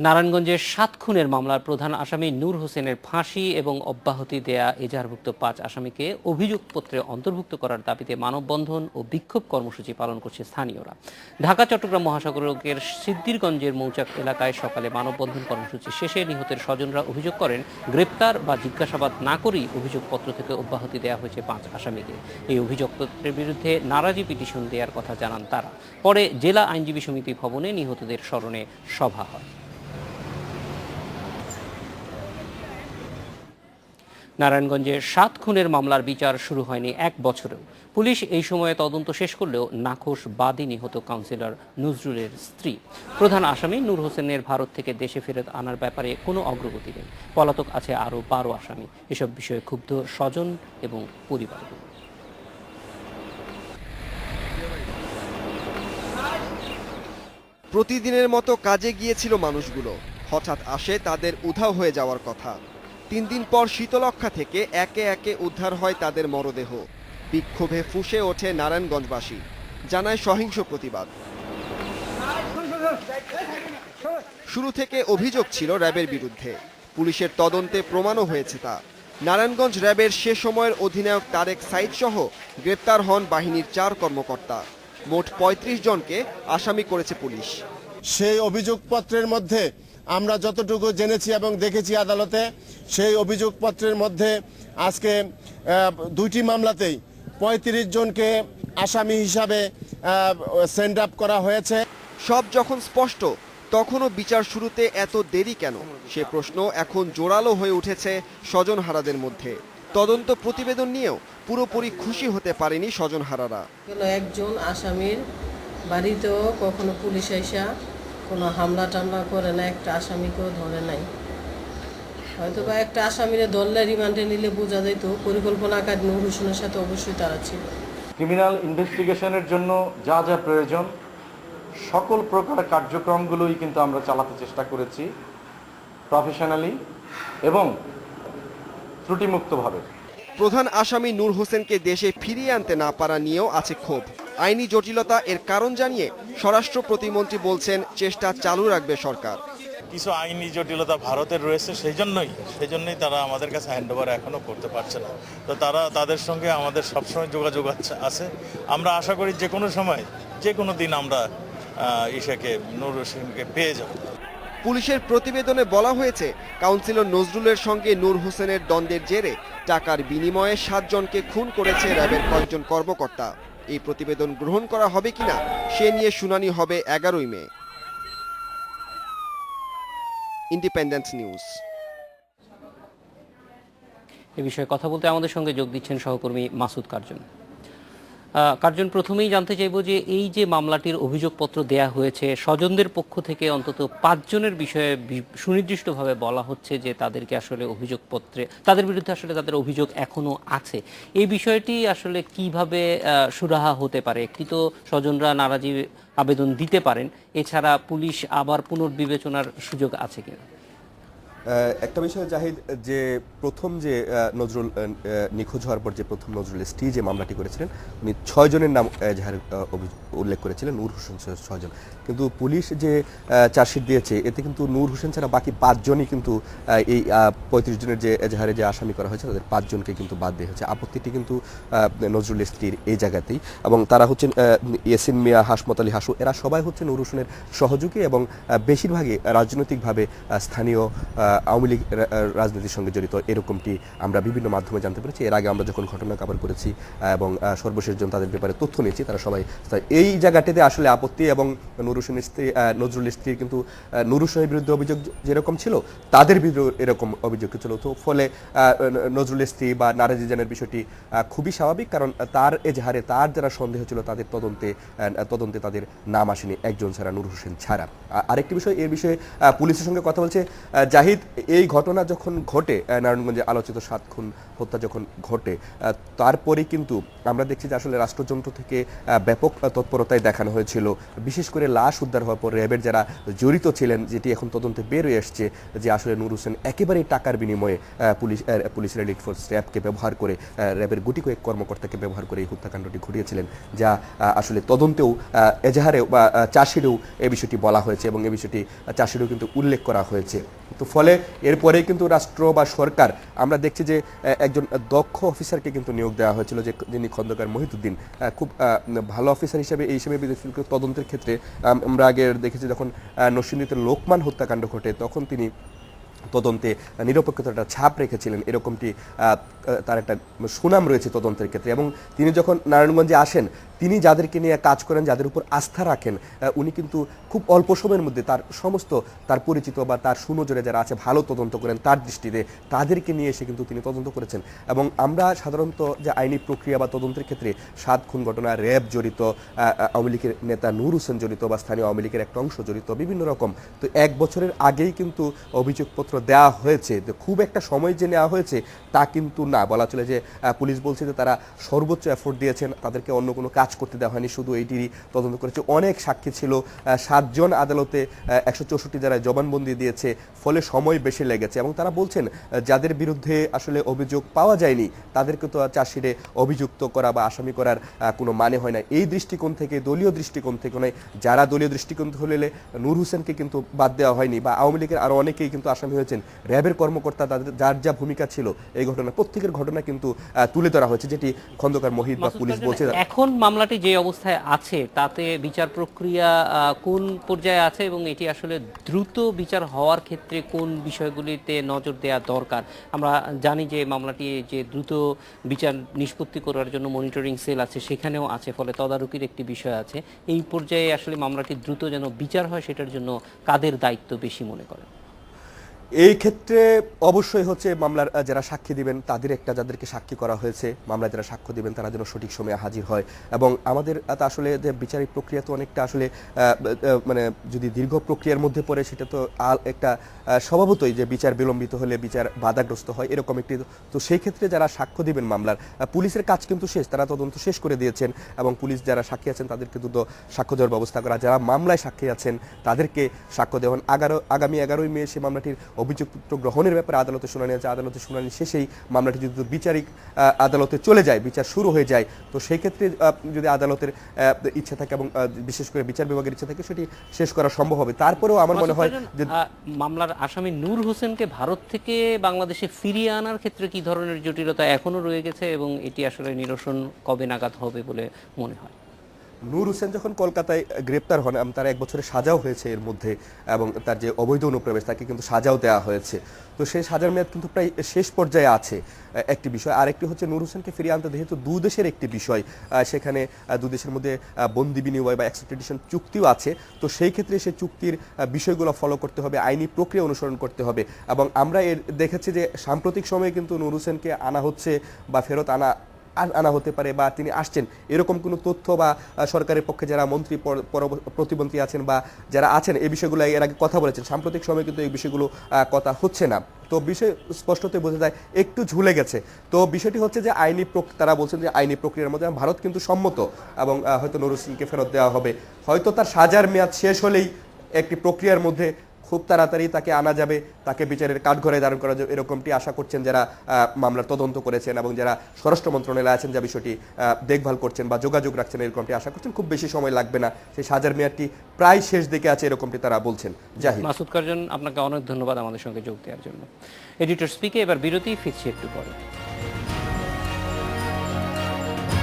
নারায়ণগঞ্জের ৭ খুনের মামলার প্রধান আসামি নূর হোসেনের ফাঁসি এবং অব্যাহতি দেয়া এজাহারভুক্ত ৫ আসামিকে অভিযোগপত্রে অন্তর্ভুক্ত করার দাবিতে মানববন্ধন ও বিক্ষোভ কর্মসূচি পালন করছে স্থানীয়রা। ঢাকা চট্টগ্রাম মহাসড়কের সিদ্দিরগঞ্জের মৌচাক এলাকায় সকালে মানববন্ধন কর্মসূচি শেষে নিহতের স্বজনরা অভিযোগ করেন, গ্রেপ্তার বা জিজ্ঞাসাবাদ না করেই অভিযোগপত্র থেকে অব্যাহতি দেওয়া হয়েছে ৫ আসামিকে। এই অভিযোগপত্রের বিরুদ্ধে নারাজি পিটিশন দেওয়ার কথা জানান তারা। পরে জেলা আইনজীবী সমিতি ভবনে নিহতদের স্মরণে সভা হয়। নারায়ণগঞ্জের ৭ খুনের মামলার বিচার শুরু হয়নি ১ বছরেও। পুলিশ এই সময়ে তদন্ত শেষ করলেও নাখোশ বাদী নিহত কাউন্সিলর নজরুলের স্ত্রী। প্রধান আসামি নূর হোসেনের ভারত থেকে দেশে ফেরত আনার ব্যাপারে কোনো অগ্রগতি নেই। পলাতক আছে আরও ১২ আসামি। এসব বিষয়ে ক্ষুব্ধ স্বজন এবং পরিবারগুলো। প্রতিদিনের মতো কাজে গিয়েছিল মানুষগুলো, হঠাৎ আসে তাদের উধাও হয়ে যাওয়ার কথা। ৩ দিন পর শীতলক্ষ্যা থেকে একে একে উদ্ধার হয় তাদের মরদেহ। বিক্ষোভে ফুঁসে ওঠে নারায়ণগঞ্জবাসী, জানায় সহিংস প্রতিবাদ। শুরু থেকে অভিযোগ ছিল র্যাবের বিরুদ্ধে, পুলিশের তদন্তে প্রমাণও হয়েছে তা। নারায়ণগঞ্জ র্যাবের সে সময়ের অধিনায়ক তারেক সাইদ সহ গ্রেপ্তার হন বাহিনীর ৪ কর্মকর্তা। মোট ৩৫ জনকে আসামি করেছে পুলিশ। সেই অভিযোগপত্রের মধ্যে আমরা যতটুকু জেনেছি এবং দেখেছি আদালতে, সেই অভিযোগপত্রের মধ্যে আজকে ২টি মামলাতেই ৩৫ জনকে আসামি হিসাবে সেন্ড আপ করা হয়েছে। সব যখন স্পষ্ট, তখনও বিচার শুরুতে এত দেরি কেন, সে প্রশ্ন এখন জোরালো হয়ে উঠেছে স্বজনহারাদের মধ্যে। তদন্ত প্রতিবেদন নিয়েও পুরোপুরি খুশি হতে পারেনি স্বজনহারারা। একজন আসামির বাড়িতেও কখনো পুলিশ আইসা কোনো হামলা টামলা করে না, একটা আসামিকেও ধরে নাই। হয়তো বা একটা আসামিরে ধরলে রিমান্ডে নিলে বোঝা যেত পরিকল্পনাকারী নূর হোসেনের সাথে অবশ্যই তারা ছিল। ক্রিমিনাল ইনভেস্টিগেশনের জন্য যা যা প্রয়োজন সকল প্রকার কার্যক্রমগুলোই কিন্তু আমরা চালাতে চেষ্টা করেছি প্রফেশনালি এবং ত্রুটিমুক্তভাবে। প্রধান আসামি নূর হোসেনকে দেশে ফিরিয়ে আনতে না পারা নিয়েও আছে ক্ষোভ। আইনি জটিলতা এর কারণ জানিয়ে স্বরাষ্ট্র প্রতিমন্ত্রী বলছেন, চেষ্টা চালু রাখবে সরকার। কিছু আইনি জটিলতা ভারতের রয়েছে, সেই জন্যই তারা আমাদের কাছে হ্যান্ডওভার এখনো করতে পারছে না। তো তাদের সঙ্গে আমাদের সবসময় যোগাযোগ আছে। আমরা আশা করি যে কোনো সময়, যে কোনো দিন আমরা নূর হোসেনকে পেয়ে যাব। পুলিশের প্রতিবেদনে বলা হয়েছে, কাউন্সিলর নজরুলের সঙ্গে নূর হোসেনের দ্বন্দ্বের জেরে টাকার বিনিময়ে ৭ জনকে খুন করেছে র্যাবের কয়েকজন কর্মকর্তা। এই প্রতিবেদন গ্রহণ করা হবে কিনা সে নিয়ে শুনানি হবে ১১ই মে। Independent news. এ বিষয়ে কথা বলতে আমাদের সঙ্গে যোগ দিচ্ছেন সহকর্মী মাসুদ কার্জন। কার্জন, প্রথমেই জানতে চাইব যে এই যে মামলাটির অভিযোগপত্র দেয়া হয়েছে, স্বজনদের পক্ষ থেকে অন্তত ৫ জনের বিষয়ে সুনির্দিষ্টভাবে বলা হচ্ছে যে তাদেরকে আসলে অভিযোগপত্রে তাদের বিরুদ্ধে আসলে তাদের অভিযোগ এখনো আছে। এই বিষয়টি আসলে কিভাবে সুরাহা হতে পারে? একটি তো স্বজনরা নারাজি আবেদন দিতে পারেন, এছাড়া পুলিশ আবার পুনর্বিবেচনার সুযোগ আছে কিনা? একটা বিষয় জাহিদ, যে প্রথম যে নজরুল নিখোঁজ হওয়ার পর যে প্রথম নজরুল স্ত্রী যে মামলাটি করেছিলেন, উনি ৬ জনের নাম এজাহারে উল্লেখ করেছিলেন, নূর হোসেন ৬ জন। কিন্তু পুলিশ যে চার্জশিট দিয়েছে, এতে কিন্তু নূর হোসেন ছাড়া বাকি ৫ জনই কিন্তু এই ৩৫ জনের যে এজাহারে যে আসামি করা হয়েছে তাদের ৫ জনকে কিন্তু বাদ দেওয়া হয়েছে। আপত্তিটি কিন্তু নজরুল স্ত্রীর এই জায়গাতেই, এবং তারা হচ্ছেন ইয়াসিন মিয়া, হাসমত আলী হাসু, এরা সবাই হচ্ছে নূর হোসেনের সহযোগী এবং বেশিরভাগই রাজনৈতিকভাবে স্থানীয় আওয়ামী লীগ রাজনীতির সঙ্গে জড়িত, এরকমটি আমরা বিভিন্ন মাধ্যমে জানতে পেরেছি। এর আগে আমরা যখন ঘটনা কভার করেছি এবং সর্বশেষ জন তাদের ব্যাপারে তথ্য নিয়েছি, তারা সবাই এই জায়গাটিতে আসলে আপত্তি, এবং নূর হোসেনের স্ত্রী নজরুল স্ত্রীর কিন্তু নূর হোসেনের বিরুদ্ধে অভিযোগ যেরকম ছিল তাদের বিরুদ্ধে এরকম অভিযোগ ছিল। তো ফলে নজরুলের স্ত্রী বা নারাজি জানের বিষয়টি খুবই স্বাভাবিক, কারণ তার এজাহারে তার যারা সন্দেহ ছিল তাদের তদন্তে তাদের নাম আসেনি, একজন ছাড়া, নূর হোসেন ছাড়া। আরেকটি বিষয়, এর বিষয়ে পুলিশের সঙ্গে কথা বলছে জাহিদ, এই ঘটনা যখন ঘটে, নারায়ণগঞ্জে আলোচিত 7 খুন হত্যা যখন ঘটে, তারপরে কিন্তু আমরা দেখছি যে আসলে রাষ্ট্রযন্ত্র থেকে ব্যাপক তৎপরতায় দেখানো হয়েছিল। বিশেষ করে লাশ উদ্ধার হওয়ার পর র্যাবের যারা জড়িত ছিলেন, যেটি এখন তদন্তে বের হয়ে এসছে যে আসলে নূর হোসেন একেবারেই টাকার বিনিময়ে পুলিশের এলিট ফোর্স র্যাবকে ব্যবহার করে, র্যাবের গুটি কয়েক কর্মকর্তাকে ব্যবহার করে এই হত্যাকাণ্ডটি ঘটিয়েছিলেন, যা আসলে তদন্তেও এজাহারেও বা চার্জশিটেও এই বিষয়টি বলা হয়েছে এবং এই বিষয়টি চার্জশিটেও কিন্তু উল্লেখ করা হয়েছে। তো ফলে এরপরে কিন্তু রাষ্ট্র বা সরকার, আমরা দেখছি যে একজন দক্ষ অফিসারকে কিন্তু নিয়োগ দেওয়া হয়েছিল, যে যিনি খন্দকার মহিউদ্দিন, খুব ভালো অফিসার হিসেবে এই হিসেবে তদন্তের ক্ষেত্রে আমরা আগে দেখেছি যখন নরসিংদীতে লোকমান হত্যাকাণ্ড ঘটে তখন তিনি তদন্তে নিরপেক্ষতার একটা ছাপ রেখেছিলেন, এরকমটি তার একটা সুনাম রয়েছে তদন্তের ক্ষেত্রে। এবং তিনি যখন নারায়ণগঞ্জে আসেন, তিনি যাদেরকে নিয়ে কাজ করেন, যাদের উপর আস্থা রাখেন, উনি কিন্তু খুব অল্প সময়ের মধ্যে তার সমস্ত তার পরিচিত বা তার সুনজরে যারা আছে ভালো তদন্ত করেন তার দৃষ্টিতে, তাদেরকে নিয়ে এসে কিন্তু তিনি তদন্ত করেছেন। এবং আমরা সাধারণত যে আইনি প্রক্রিয়া বা তদন্তের ক্ষেত্রে 7 খুন ঘটনা, র্যাব জড়িত, আওয়ামী লীগের নেতা নূর হোসেন জড়িত বা স্থানীয় আওয়ামী লীগের একটা অংশ জড়িত, বিভিন্ন রকম, তো 1 বছরের আগেই কিন্তু অভিযোগপত্র দেওয়া হয়েছে। তো খুব একটা সময় যে নেওয়া হয়েছে তা কিন্তু না, বলা চলে যে পুলিশ বলছে যে তারা সর্বোচ্চ এফোর্ট দিয়েছেন, তাদেরকে অন্য কোনো কাজ করতে দেওয়া হয়নি, শুধু এইটিরই তদন্ত করেছে। অনেক সাক্ষী ছিল, 7 জন আদালতে 164 যারা জবানবন্দি দিয়েছে, ফলে সময় বেশি লেগেছে। এবং তারা বলছেন যাদের বিরুদ্ধে আসলে অভিযোগ পাওয়া যায়নি তাদেরকে তো চার্জশিটে অভিযুক্ত করা বা আসামি করার কোনো মানে হয় না। এই দৃষ্টিকোণ থেকে, দলীয় দৃষ্টিকোণ থেকে নয়, যারা দলীয় দৃষ্টিকোণ হলে নূর হোসেনকে কিন্তু বাদ দেওয়া হয়নি, বা আওয়ামী লীগের আরও অনেকেই কিন্তু আসামি হয়েছেন, র্যাবের কর্মকর্তা তাদের যার যা ভূমিকা ছিল এই ঘটনা প্রত্যেকের ঘটনা কিন্তু তুলে ধরা হয়েছে, যেটি খন্দকার মহিদ বা পুলিশ বলছে। এখন মামলাটি যে অবস্থায় আছে তাতে বিচার প্রক্রিয়া কোন পর্যায়ে আছে এবং এটি আসলে দ্রুত বিচার হওয়ার ক্ষেত্রে কোন বিষয়গুলিতে নজর দেওয়া দরকার? আমরা জানি যে মামলাটি যে দ্রুত বিচার নিষ্পত্তি করার জন্য মনিটরিং সেল আছে, সেখানেও আছে, ফলে তদারকির একটি বিষয় আছে। এই পর্যায়ে আসলে মামলাটি দ্রুত যেন বিচার হয় সেটার জন্য কাদের দায়িত্ব বেশি মনে করেন? এই ক্ষেত্রে অবশ্যই হচ্ছে মামলার যারা সাক্ষী দিবেন তাদের একটা, যাদেরকে সাক্ষী করা হয়েছে, মামলায় যারা সাক্ষ্য দিবেন তারা যেন সঠিক সময়ে হাজির হয়। এবং আমাদের আসলে যে বিচারিক প্রক্রিয়া তো অনেকটা আসলে মানে যদি দীর্ঘ প্রক্রিয়ার মধ্যে পড়ে, সেটা তো একটা স্বভাবতই যে বিচার বিলম্বিত হলে বিচার বাধাগ্রস্ত হয়, এরকম একটি। তো সেই ক্ষেত্রে যারা সাক্ষ্য দিবেন মামলার, পুলিশের কাজ কিন্তু শেষ, তারা তদন্ত শেষ করে দিয়েছেন এবং পুলিশ যারা সাক্ষী আছেন তাদেরকে দ্রুত সাক্ষ্য দেওয়ার ব্যবস্থা করা, যারা মামলায় সাক্ষী আছেন তাদেরকে সাক্ষ্য দেওয়ান। আগামী 11ই মে সে মামলাটির অভিযোগপত্র গ্রহণের ব্যাপারে আদালতে শুনানি আছে। আদালতে শুনানি শেষেই মামলাটি যদি বিচারিক আদালতে চলে যায়, বিচার শুরু হয়ে যায়, তো সেই ক্ষেত্রে যদি আদালতের ইচ্ছা থাকে এবং বিশেষ করে বিচার বিভাগের ইচ্ছা থাকে, সেটি শেষ করা সম্ভব হবে। তারপরেও আমার মনে হয় যে মামলার আসামি নূর হোসেনকে ভারত থেকে বাংলাদেশে ফিরিয়ে আনার ক্ষেত্রে কি ধরনের জটিলতা এখনো রয়ে গেছে এবং এটি আসলে নিরসন কবে নাগাদ হবে বলে মনে হয়? নূর হোসেন যখন কলকাতায় গ্রেপ্তার হন, তার 1 বছরের সাজাও হয়েছে এর মধ্যে, এবং তার যে অবৈধ অনুপ্রবেশ তাকে কিন্তু সাজাও দেওয়া হয়েছে। তো সেই সাজার মেয়াদ কিন্তু প্রায় শেষ পর্যায়ে আছে, একটি বিষয়। আর একটি হচ্ছে নূর হোসেনকে ফিরিয়ে আনতে যেহেতু 2 দেশের একটি বিষয়, সেখানে 2 দেশের মধ্যে বন্দি বিনিময় বা এক্সট্রাডিশন চুক্তিও আছে। তো সেই ক্ষেত্রে সেই চুক্তির বিষয়গুলো ফলো করতে হবে, আইনি প্রক্রিয়া অনুসরণ করতে হবে। এবং আমরা দেখেছি যে সাম্প্রতিক সময়ে কিন্তু নূর হোসেনকে আনা হচ্ছে বা ফেরত আনা হতে পারে বা তিনি আসছেন, এরকম কোনো তথ্য বা সরকারের পক্ষে যারা মন্ত্রী প্রতিমন্ত্রী আছেন বা যারা আছেন এই বিষয়গুলো এর আগে কথা বলেছেন, সাম্প্রতিক সময়ে কিন্তু এই বিষয়গুলো কথা হচ্ছে না। তো বিষয় স্পষ্টতই বোঝা যায় একটু ঝুলে গেছে। তো বিষয়টি হচ্ছে যে তারা বলছেন যে আইনি প্রক্রিয়ার মধ্যে ভারত কিন্তু সম্মত এবং হয়তো নূর হোসেনকে ফেরত দেওয়া হবে, হয়তো তার সাজার মেয়াদ শেষ হলেই একটি প্রক্রিয়ার মধ্যে খুব তাড়াতাড়ি তাকে আনা যাবে, তাকে বিচারের কাঠঘরে ধারণ করা যাবে, এরকমটি আশা করছেন যারা মামলার তদন্ত করেছেন এবং যারা স্বরাষ্ট্র মন্ত্রণালয়ে আছেন, যা বিষয়টি দেখভাল করছেন বা যোগাযোগ রাখছেন, এরকমটি আশা করছেন। খুব বেশি সময় লাগবে না, সেই সাজার মেয়াদটি প্রায় শেষ দিকে আছে, এরকমটি তারা বলছেন। জাহিদ, মাসুদ কারজন, আপনাকে অনেক ধন্যবাদ আমাদের সঙ্গে যোগ দেওয়ার জন্য। এডিটর স্পিকে এবার বিরতি, ফিরছি একটু পরে।